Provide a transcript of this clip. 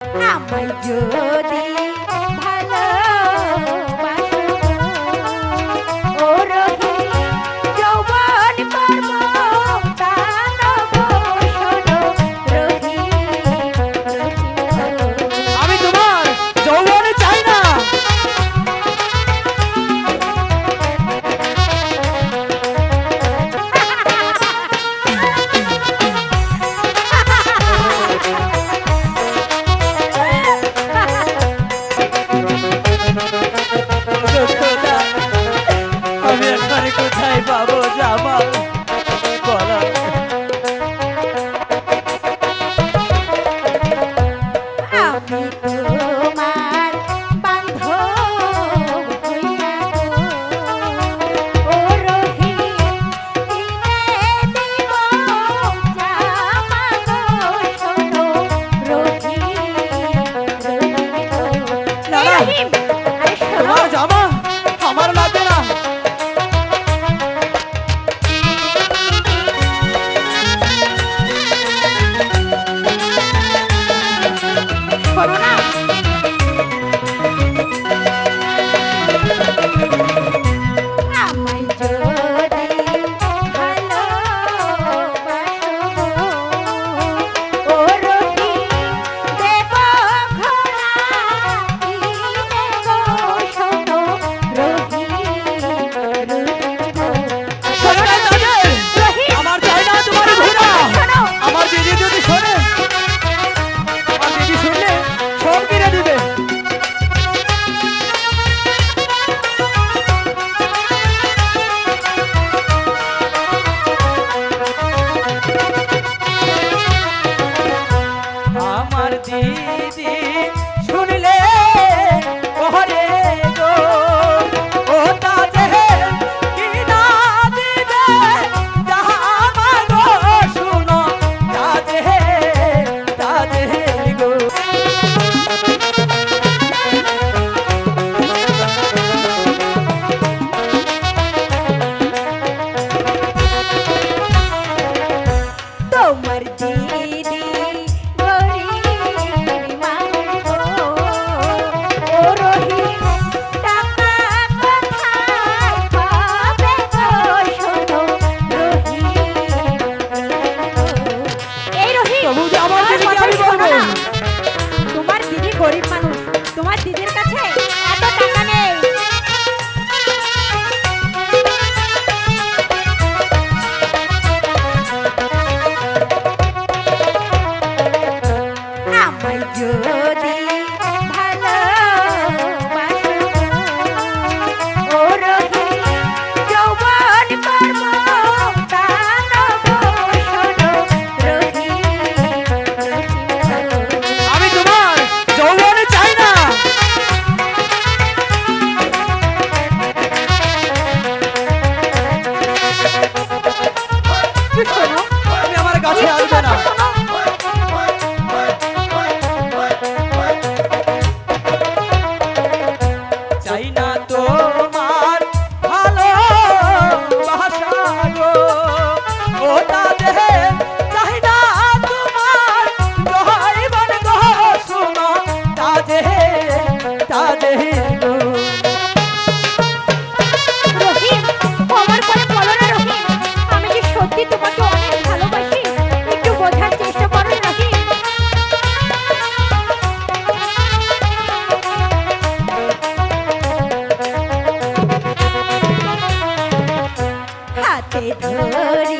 আমায় যদি ভালোবাসো ও রহি যৌবন পর্ব দানব শোনো রহি আমি তোমার যৌবনে চাই না। আমি এখানে কোথায় পাবো জামা বলা। আমি তোমার বান্ধব হইয়া গো ও রহি কিনে দিব জামা গো শোনো রহি না, না। রহিম আরে শোনো তোমার জামা আমার লাগবে না। শোনো না আমায় যদি ভালোবাসো ও রহি দেব ঘোড়া কিনে গো শোনো রহি শোনো না তাদের, আমার চাই না তোমার ঘোড়া। শোনো আমার দিদি যদি শোনে, আমার দিদি শুনলে সব কিনে দিবে। আমার দিদি শুনলে ওরে গো ও তাজে কিনা দিবে জামা গো শুনো তাজে তাজে গো। তোমার দিদি গরিব মানুষ গো ও রহিম টাকা কোথায় পাবে গো শোনো রহিম এই রহিম তবু যে আমার দিদিকে কথা আমি শোনো বলবো। না। তোমার দিদি গরিব মানুষ তোমার দিদির কাছে এত টাকা নেই আমায় যদি ভালোবাসো ও রহি যৌবন পর্ব দানব শোনো রহি আমি তোমার যৌবনে চাই না। শোনো আমি আমার কাছে আসবে না। চাই না তোমার ভালোবাসা গো ও তাদের, চাই না তোমার জয়বন গো শুনো তাজে তাজে গো। রহিম আমার করে বলো না রহিম আমি কি সত্যি তোমাকে অনেক ভালোবাসি একটু বোঝার চেষ্টা করো রহিম হাতে ধরি